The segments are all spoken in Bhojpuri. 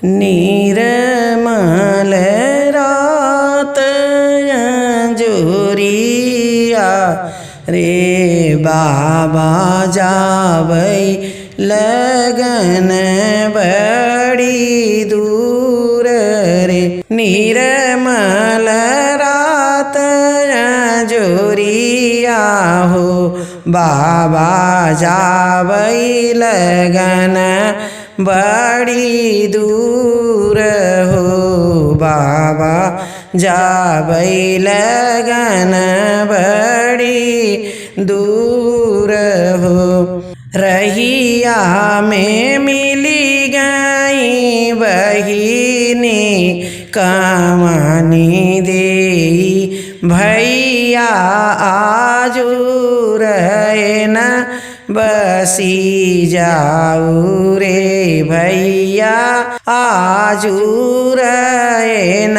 निर्मल रात अंजोरिया रे बाबा जावै लगन बड़ी दूर रे। निर्मल रात अंजोरिया हो बाबा जावै लगन बड़ी दूर हो बाबा जावै लगन बड़ी दूर हो। रहिया में मिली गई बहिनी कामनी देई भैया आजू रहन बसी जाऊ रे भैया आजू रहन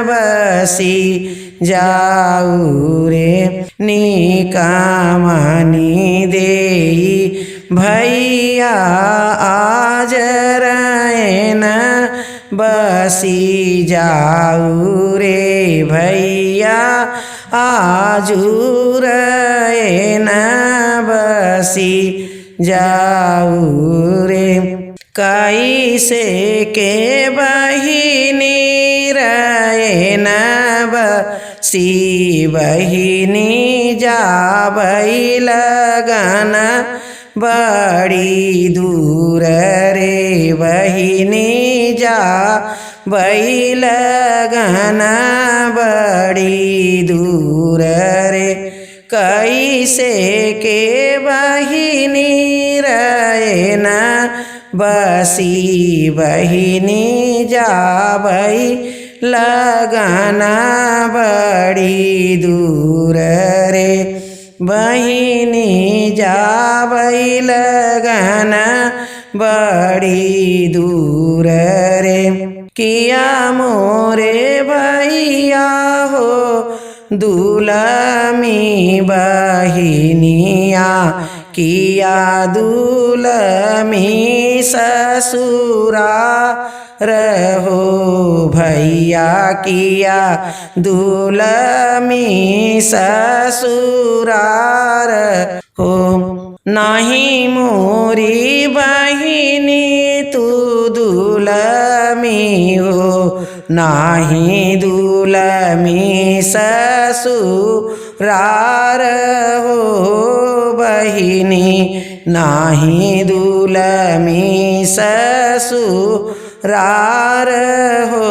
बसी जाऊ रे। निकामनी देई भैया आज रहन बसी जाऊ रे भैया आजू रहन बसी जाऊ रे। कैसे के बहिनी रहन बसी बहिनी जावै लगन बड़ी दूर रे बहिनी जावै लगन बड़ी दूर रे। कैसे के बहिनी रहन बसी बहिनी जावै लगन बड़ी दूर रे बहिनी जावै लगन बड़ी दूर रे। किया मोरे भैया हो दुलमी बहिनिया किया दुलमी ससुरा रहो भैया किया दुलमी ससुरार हो। नाही मोरी बहिनी तू दुलमी हो नाही दुलमी ससुरार हो बहिनी नाही दुलमी ससुरार हो।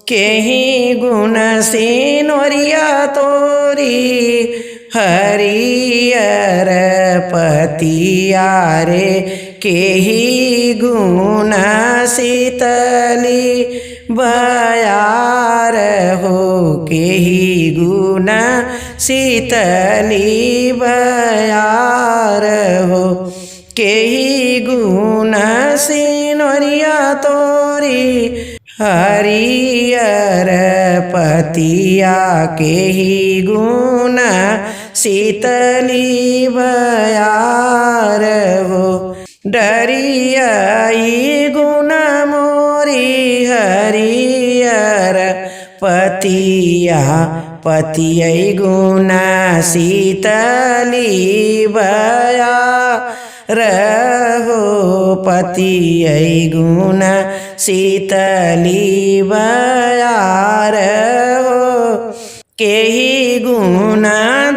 केही गुण सिनोरिया तोरी हरियर पतिया रे केही गुण शीतली बयार हो केही गुण शीतली बयार हो। केही गुण सिनोरिया तोरी हरियर पतिया केही गुण शीतली बयार हो। डरियाई गुण मोरी हरियर पतिया पतियै गुण शीतली बयार हो पतियै गुण शीतली बयार हो। केही गुण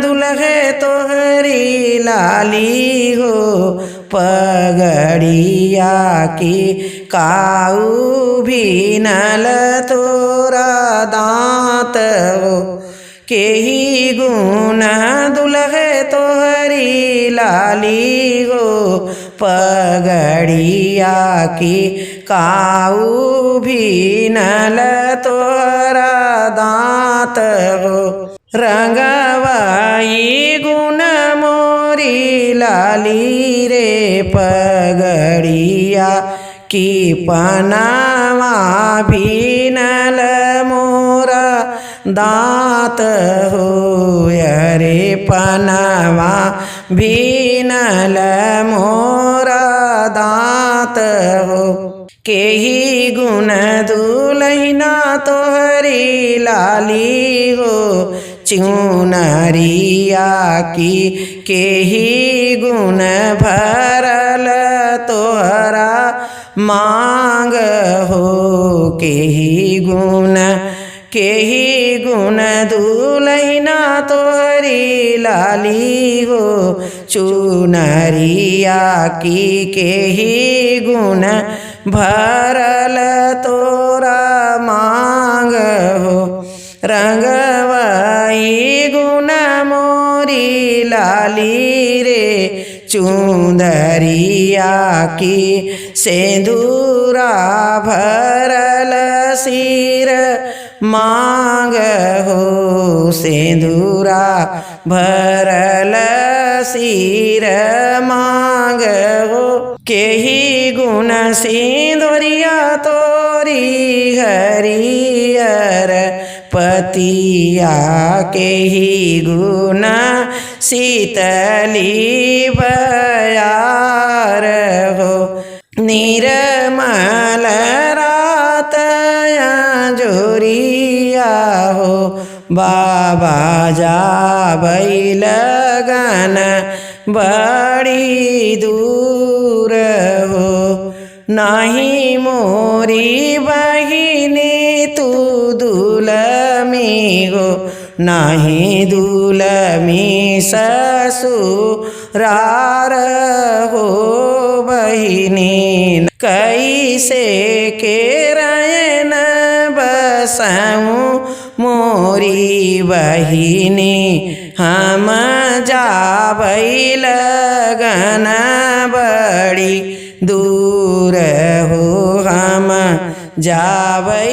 दुल्हे तोहरी लाली हो पगड़िया की काऊ भीनल तोरा दाँत हो। केही गुण दुल्हे तोहरी लाली हो पगड़िया की काऊ भीनल तोरा दाँत हो। रंगवाई गुण मोरी लाली रे पगड़िया की पनावा भीनल मोरा दाँत हो। अरे पनावा भीनल मोरा दाँत हो। केही गुण दुलहिना तोहरी लाली हो चुनरिया की केही गुण भरल तोहरा मांग हो केही गुण दुलहिना तोहरी लाली हो चुनरिया की केही गुण भरल तोरा मांग हो रंगवाई गुण मोरी लाली रे चुंदरिया की सेंदूरा भरल सिर मांग हो सेंदूरा भरल सिर मांग हो केही गुण सिंदूरिया तोरी हरियर पतिया केही गुण शीतली बयार हो निर्मल रात जोरिया हो बाबा जाबै लगन बड़ी दूर हो नहीं मोरी बहिनी तू दुलमी हो नहीं दुलमी ससुरार हो बहिनी कैसे के रैन बसाऊं मोरी बहिनी हम जाबै लगन बड़ी दूर हो हम जाबै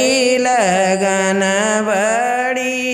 लगन बड़ी